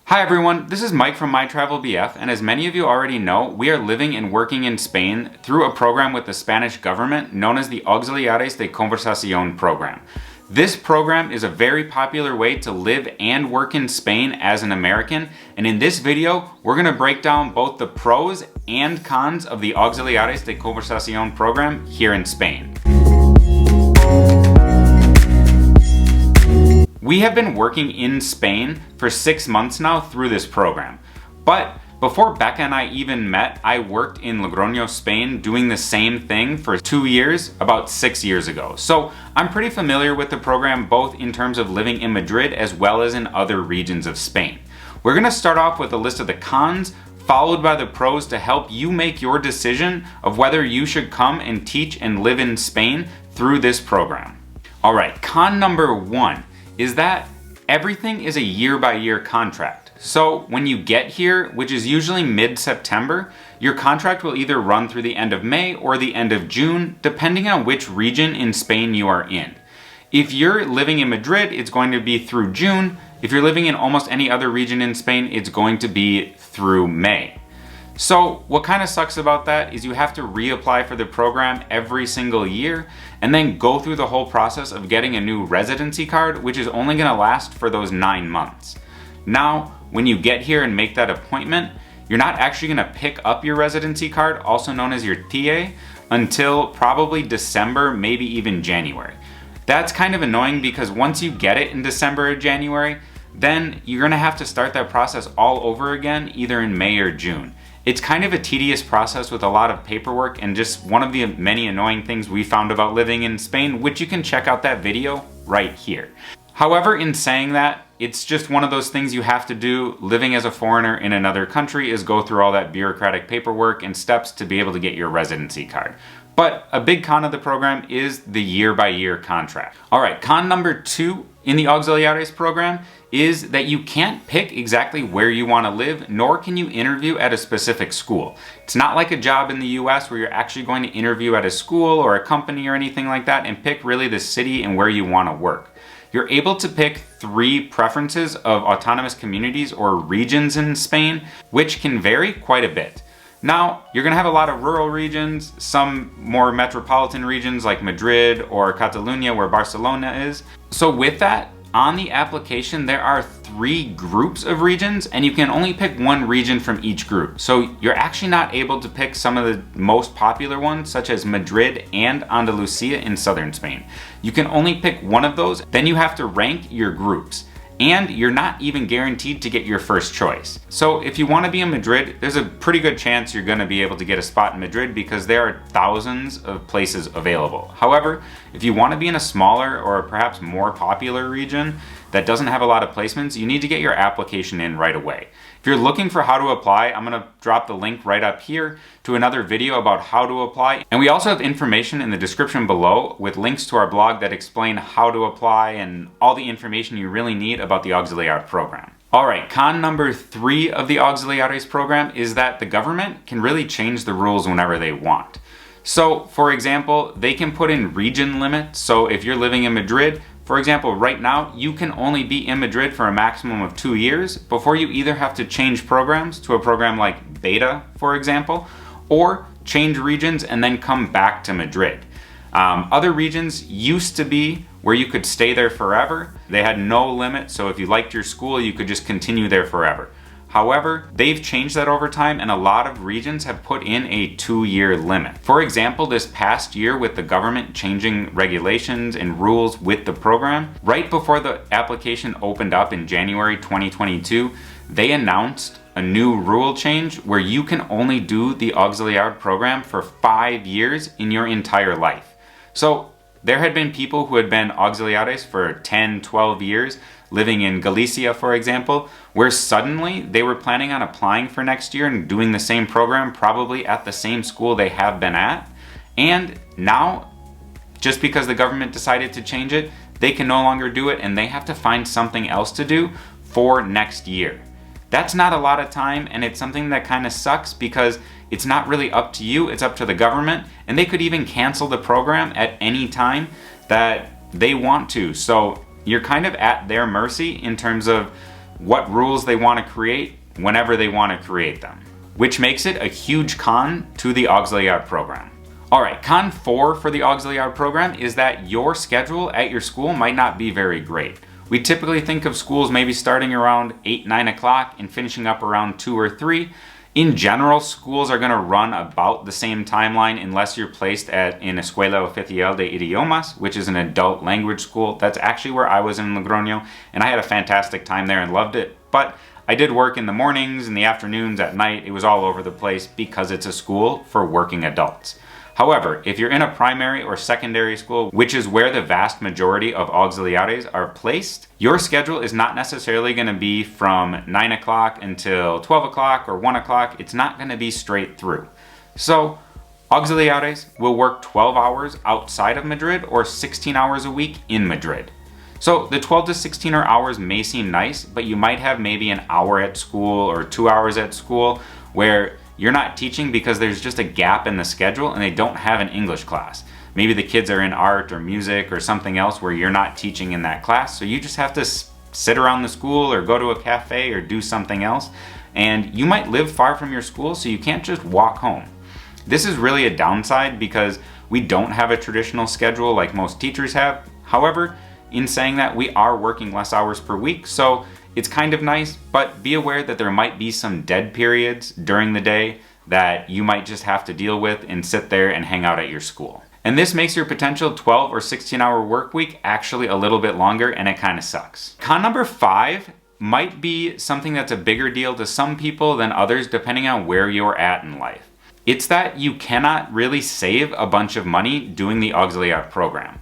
Hi everyone, this is Mike from My Travel BF, and as many of you already know, we are living and working in Spain through a program with the Spanish government known as the Auxiliares de Conversación program. This program is a very popular way to live and work in Spain as an American, and in this video, we're going to break down both the pros and cons of the Auxiliares de Conversación program here in Spain. We have been working in Spain for 6 months now through this program. But before Becca and I even met, I worked in Logroño, Spain, doing the same thing for 2 years, about 6 years ago. So I'm pretty familiar with the program both in terms of living in Madrid as well as in other regions of Spain. We're going to start off with a list of the cons, followed by the pros to help you make your decision of whether you should come and teach and live in Spain through this program. Alright, con number 1 is that everything is a year-by-year contract. So when you get here, which is usually mid-September, your contract will either run through the end of May or the end of June, depending on which region in Spain you are in. If you're living in Madrid, it's going to be through June. If you're living in almost any other region in Spain, it's going to be through May. So what kind of sucks about that is you have to reapply for the program every single year and then go through the whole process of getting a new residency card, which is only going to last for those 9 months. Now, when you get here and make that appointment, you're not actually going to pick up your residency card, also known as your TA, until probably December, maybe even January. That's kind of annoying because once you get it in December or January, then you're going to have to start that process all over again, either in May or June. It's kind of a tedious process with a lot of paperwork and just one of the many annoying things we found about living in Spain, which you can check out that video right here. However, in saying that, it's just one of those things you have to do living as a foreigner in another country is go through all that bureaucratic paperwork and steps to be able to get your residency card. But a big con of the program is the year-by-year contract. Alright, con number 2 in the Auxiliares program is that you can't pick exactly where you want to live, nor can you interview at a specific school. It's not like a job in the US where you're actually going to interview at a school or a company or anything like that and pick really the city and where you want to work. You're able to pick 3 preferences of autonomous communities or regions in Spain, which can vary quite a bit. Now, you're going to have a lot of rural regions, some more metropolitan regions like Madrid or Catalonia where Barcelona is. So with that, on the application there are 3 groups of regions and you can only pick 1 region from each group. So you're actually not able to pick some of the most popular ones such as Madrid and Andalusia in southern Spain. You can only pick one of those, then you have to rank your groups. And you're not even guaranteed to get your first choice. So if you want to be in Madrid, there's a pretty good chance you're going to be able to get a spot in Madrid because there are thousands of places available. However, if you want to be in a smaller or perhaps more popular region that doesn't have a lot of placements, you need to get your application in right away. If you're looking for how to apply, I'm going to drop the link right up here to another video about how to apply. And we also have information in the description below with links to our blog that explain how to apply and all the information you really need about the Auxiliar program. Alright, con number 3 of the Auxiliares program is that the government can really change the rules whenever they want. So, for example, they can put in region limits. So if you're living in Madrid, for example, right now, you can only be in Madrid for a maximum of 2 years before you either have to change programs to a program like Beta, for example, or change regions and then come back to Madrid. Other regions used to be where you could stay there forever. They had no limit, so if you liked your school, you could just continue there forever. However, they've changed that over time and a lot of regions have put in a 2-year limit. For example, this past year with the government changing regulations and rules with the program, right before the application opened up in January 2022, they announced a new rule change where you can only do the Auxiliar program for 5 years in your entire life. So there had been people who had been Auxiliares for 10, 12 years, living in Galicia, for example, where suddenly they were planning on applying for next year and doing the same program probably at the same school they have been at. And now, just because the government decided to change it, they can no longer do it and they have to find something else to do for next year. That's not a lot of time and it's something that kind of sucks because it's not really up to you, it's up to the government, and they could even cancel the program at any time that they want to. So you're kind of at their mercy in terms of what rules they want to create whenever they want to create them, which makes it a huge con to the Auxiliar program. Alright, con 4 for the Auxiliar program is that your schedule at your school might not be very great. We typically think of schools maybe starting around 8, 9 o'clock and finishing up around 2 or 3. In general, schools are going to run about the same timeline unless you're placed at an Escuela Oficial de Idiomas, which is an adult language school. That's actually where I was in Logroño, and I had a fantastic time there and loved it. But I did work in the mornings, in the afternoons, at night. It was all over the place because it's a school for working adults. However, if you're in a primary or secondary school, which is where the vast majority of auxiliares are placed, your schedule is not necessarily going to be from 9 o'clock until 12 o'clock or 1 o'clock. It's not going to be straight through. So, auxiliares will work 12 hours outside of Madrid or 16 hours a week in Madrid. So the 12 to 16 hours may seem nice, but you might have maybe an hour at school or 2 hours at school where you're not teaching because there's just a gap in the schedule and they don't have an English class. Maybe the kids are in art or music or something else where you're not teaching in that class, so you just have to sit around the school or go to a cafe or do something else. And you might live far from your school, so you can't just walk home. This is really a downside because we don't have a traditional schedule like most teachers have. However, in saying that, we are working less hours per week, so it's kind of nice, but be aware that there might be some dead periods during the day that you might just have to deal with and sit there and hang out at your school. And this makes your potential 12 or 16-hour work week actually a little bit longer, and it kind of sucks. Con number 5 might be something that's a bigger deal to some people than others depending on where you're at in life. It's that you cannot really save a bunch of money doing the Auxiliar program.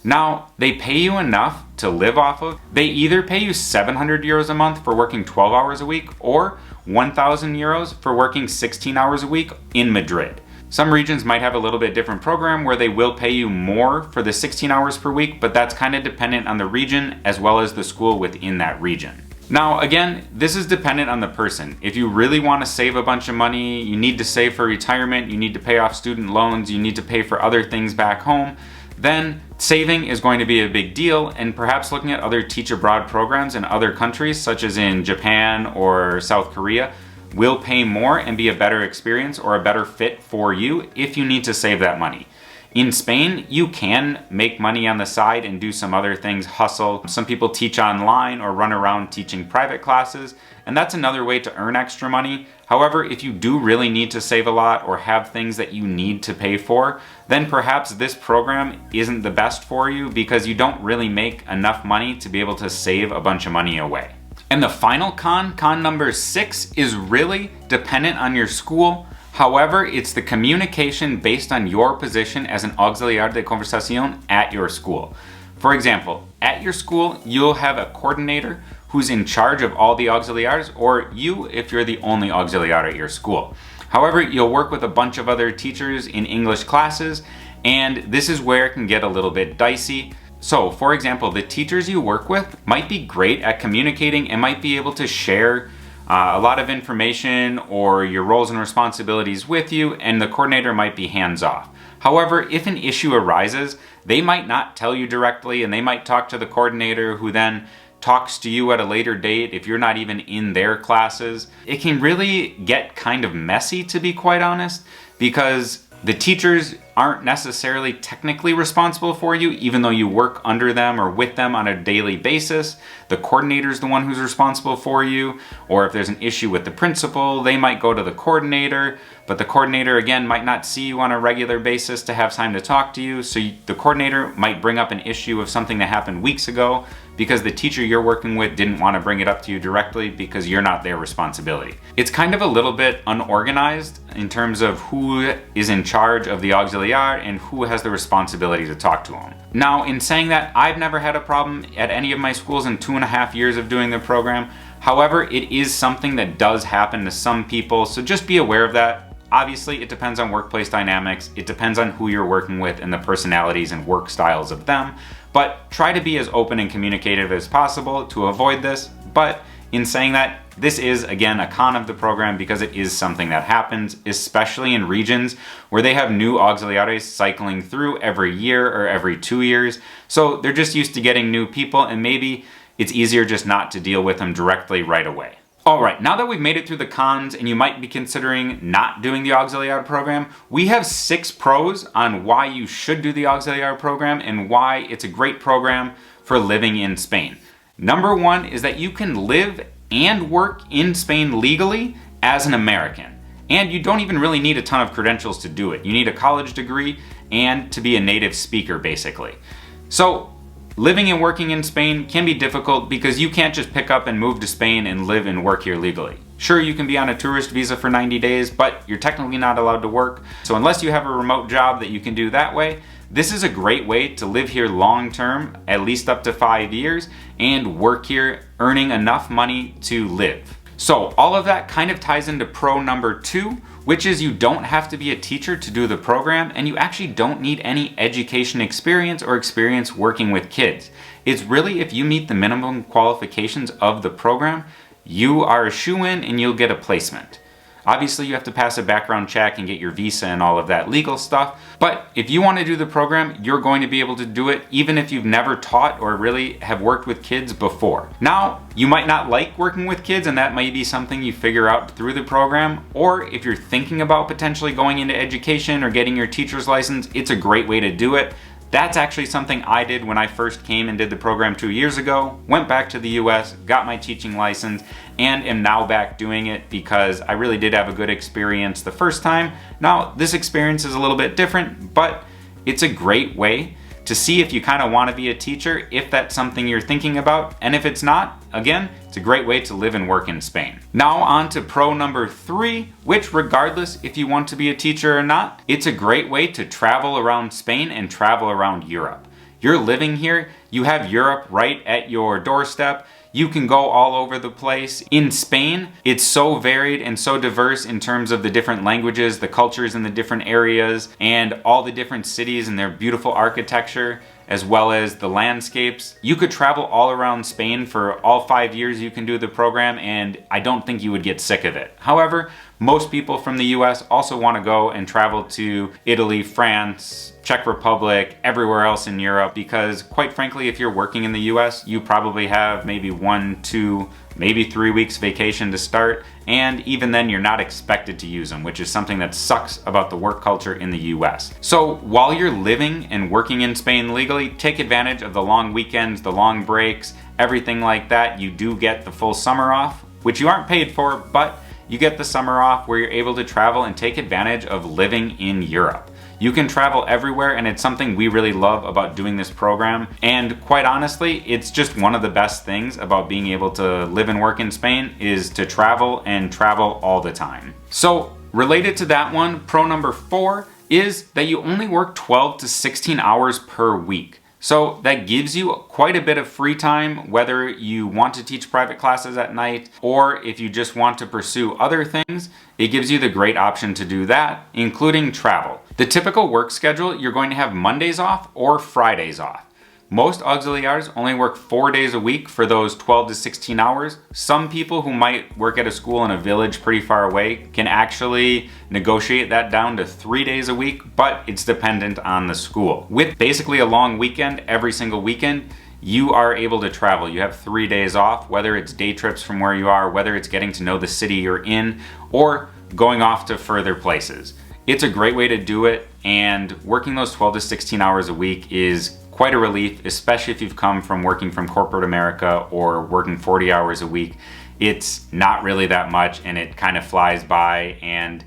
Now, they pay you enough to live off of. They either pay you 700 euros a month for working 12 hours a week or 1,000 euros for working 16 hours a week in Madrid. Some regions might have a little bit different program where they will pay you more for the 16 hours per week, but that's kind of dependent on the region as well as the school within that region. Now, again, this is dependent on the person. If you really want to save a bunch of money, you need to save for retirement, you need to pay off student loans, you need to pay for other things back home, then saving is going to be a big deal, and perhaps looking at other teach abroad programs in other countries, such as in Japan or South Korea, will pay more and be a better experience or a better fit for you if you need to save that money. In Spain, you can make money on the side and do some other things, hustle. Some people teach online or run around teaching private classes, and that's another way to earn extra money. However, if you do really need to save a lot or have things that you need to pay for, then perhaps this program isn't the best for you because you don't really make enough money to be able to save a bunch of money away. And the final con number 6, is really dependent on your school. However, it's the communication based on your position as an Auxiliar de Conversación at your school. For example, at your school, you'll have a coordinator who's in charge of all the auxiliares, or you if you're the only auxiliar at your school. However, you'll work with a bunch of other teachers in English classes, and this is where it can get a little bit dicey. So, for example, the teachers you work with might be great at communicating and might be able to share a lot of information or your roles and responsibilities with you, and the coordinator might be hands-off. However, if an issue arises, they might not tell you directly, and they might talk to the coordinator who then talks to you at a later date if you're not even in their classes. It can really get kind of messy, to be quite honest, because the teachers aren't necessarily technically responsible for you, even though you work under them or with them on a daily basis. The coordinator is the one who's responsible for you, or if there's an issue with the principal, they might go to the coordinator, but the coordinator again might not see you on a regular basis to have time to talk to you, so the coordinator might bring up an issue of something that happened weeks ago because the teacher you're working with didn't want to bring it up to you directly because you're not their responsibility. It's kind of a little bit unorganized in terms of who is in charge of the auxiliar and who has the responsibility to talk to them. Now, in saying that, I've never had a problem at any of my schools in 2.5 years of doing the program. However, it is something that does happen to some people, so just be aware of that. Obviously, it depends on workplace dynamics, it depends on who you're working with and the personalities and work styles of them, but try to be as open and communicative as possible to avoid this. But in saying that, this is, again, a con of the program because it is something that happens, especially in regions where they have new auxiliares cycling through every year or every 2 years. So they're just used to getting new people, and maybe it's easier just not to deal with them directly right away. Alright, now that we've made it through the cons and you might be considering not doing the Auxiliar program, we have 6 pros on why you should do the Auxiliar program and why it's a great program for living in Spain. Number 1 is that you can live and work in Spain legally as an American. And you don't even really need a ton of credentials to do it. You need a college degree and to be a native speaker, basically. So, living and working in Spain can be difficult because you can't just pick up and move to Spain and live and work here legally. Sure, you can be on a tourist visa for 90 days, but you're technically not allowed to work. So unless you have a remote job that you can do that way, this is a great way to live here long term, at least up to 5 years, and work here, earning enough money to live. So all of that kind of ties into pro number 2, which is you don't have to be a teacher to do the program, and you actually don't need any education experience or experience working with kids. It's really if you meet the minimum qualifications of the program, you are a shoo-in and you'll get a placement. Obviously you have to pass a background check and get your visa and all of that legal stuff, but if you want to do the program, you're going to be able to do it even if you've never taught or really have worked with kids before. Now, you might not like working with kids and that might be something you figure out through the program, or if you're thinking about potentially going into education or getting your teacher's license, it's a great way to do it. That's actually something I did when I first came and did the program 2 years ago, went back to the US, got my teaching license, and am now back doing it because I really did have a good experience the first time. Now, this experience is a little bit different, but it's a great way to see if you kind of want to be a teacher, if that's something you're thinking about, and if it's not, again, it's a great way to live and work in Spain. Now on to pro number 3, which regardless if you want to be a teacher or not, it's a great way to travel around Spain and travel around Europe. You're living here, you have Europe right at your doorstep, you can go all over the place. In Spain, it's so varied and so diverse in terms of the different languages, the cultures in the different areas, and all the different cities and their beautiful architecture, as well as the landscapes. You could travel all around Spain for all 5 years you can do the program, and I don't think you would get sick of it. However, most people from the US also want to go and travel to Italy, France, Czech Republic, everywhere else in Europe, because quite frankly, if you're working in the US, you probably have maybe 1, 2, maybe 3 weeks vacation to start, and even then you're not expected to use them, which is something that sucks about the work culture in the US. So while you're living and working in Spain legally, take advantage of the long weekends, the long breaks, everything like that. You do get the full summer off, which you aren't paid for, but you get the summer off where you're able to travel and take advantage of living in Europe. You can travel everywhere, and it's something we really love about doing this program. And quite honestly, it's just one of the best things about being able to live and work in Spain is to travel and travel all the time. So related to that one, pro number 4 is that you only work 12 to 16 hours per week. So that gives you quite a bit of free time, whether you want to teach private classes at night or if you just want to pursue other things, it gives you the great option to do that, including travel. The typical work schedule, you're going to have Mondays off or Fridays off. Most auxiliars only work 4 days a week for those 12 to 16 hours. Some people who might work at a school in a village pretty far away can actually negotiate that down to 3 days a week, but it's dependent on the school. With basically a long weekend every single weekend, you are able to travel. You have 3 days off, whether it's day trips from where you are, whether it's getting to know the city you're in, or going off to further places. It's a great way to do it, and working those 12 to 16 hours a week is quite a relief, especially if you've come from working from corporate America or working 40 hours a week. It's not really that much and it kind of flies by, and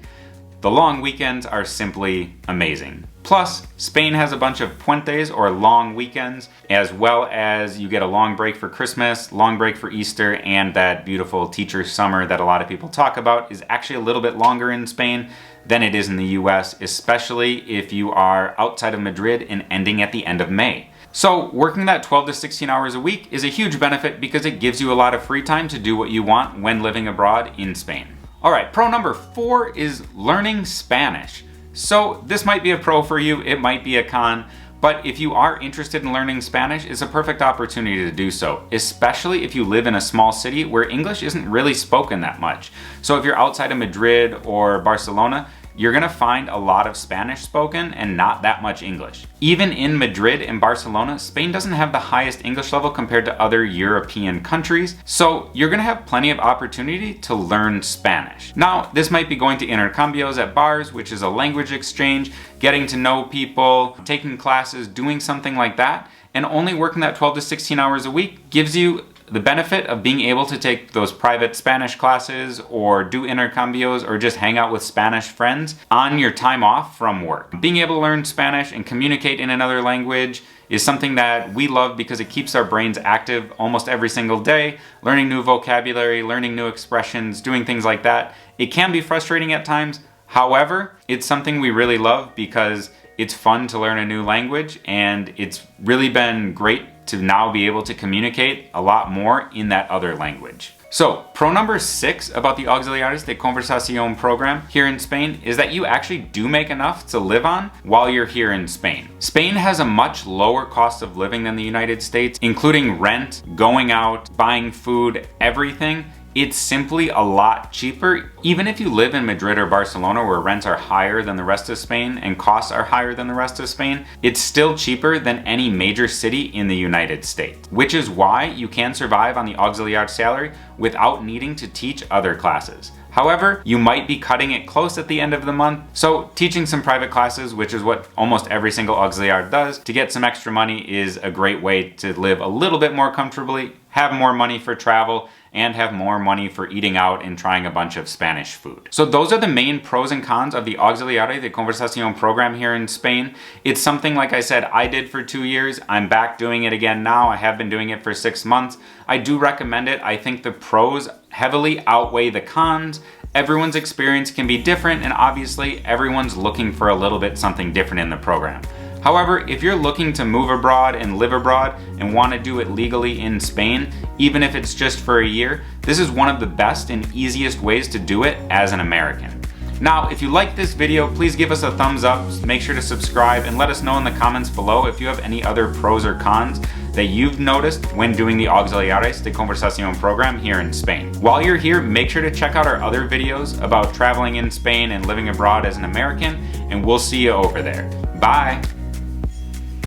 the long weekends are simply amazing. Plus, Spain has a bunch of puentes or long weekends, as well as you get a long break for Christmas, long break for Easter, and that beautiful teacher summer that a lot of people talk about is actually a little bit longer in Spain than it is in the US, especially if you are outside of Madrid and ending at the end of May. So working that 12 to 16 hours a week is a huge benefit because it gives you a lot of free time to do what you want when living abroad in Spain. All right, pro number 4 is learning Spanish. So this might be a pro for you, it might be a con, but if you are interested in learning Spanish, it's a perfect opportunity to do so, especially if you live in a small city where English isn't really spoken that much. So if you're outside of Madrid or Barcelona, you're gonna find a lot of Spanish spoken and not that much English. Even in Madrid and Barcelona, Spain doesn't have the highest English level compared to other European countries, so you're gonna have plenty of opportunity to learn Spanish. Now, this might be going to intercambios at bars, which is a language exchange, getting to know people, taking classes, doing something like that, and only working that 12 to 16 hours a week gives you the benefit of being able to take those private Spanish classes or do intercambios or just hang out with Spanish friends on your time off from work. Being able to learn Spanish and communicate in another language is something that we love because it keeps our brains active almost every single day, learning new vocabulary, learning new expressions, doing things like that. It can be frustrating at times. However, it's something we really love because it's fun to learn a new language, and it's really been great to now be able to communicate a lot more in that other language. So, pro number 6 about the Auxiliares de Conversación program here in Spain is that you actually do make enough to live on while you're here in Spain. Spain has a much lower cost of living than the United States, including rent, going out, buying food, everything. It's simply a lot cheaper. Even if you live in Madrid or Barcelona where rents are higher than the rest of Spain and costs are higher than the rest of Spain, it's still cheaper than any major city in the United States, which is why you can survive on the auxiliar salary without needing to teach other classes. However, you might be cutting it close at the end of the month, so teaching some private classes, which is what almost every single auxiliar does, to get some extra money is a great way to live a little bit more comfortably, have more money for travel, and have more money for eating out and trying a bunch of Spanish food. So those are the main pros and cons of the Auxiliar de Conversación program here in Spain. It's something, like I said, I did for 2 years. I'm back doing it again now. I have been doing it for 6 months. I do recommend it. I think the pros heavily outweigh the cons. Everyone's experience can be different, and obviously everyone's looking for a little bit something different in the program. However, if you're looking to move abroad and live abroad and want to do it legally in Spain, even if it's just for a year, this is one of the best and easiest ways to do it as an American. Now, if you like this video, please give us a thumbs up, make sure to subscribe, and let us know in the comments below if you have any other pros or cons that you've noticed when doing the Auxiliares de Conversación program here in Spain. While you're here, make sure to check out our other videos about traveling in Spain and living abroad as an American, and we'll see you over there. Bye!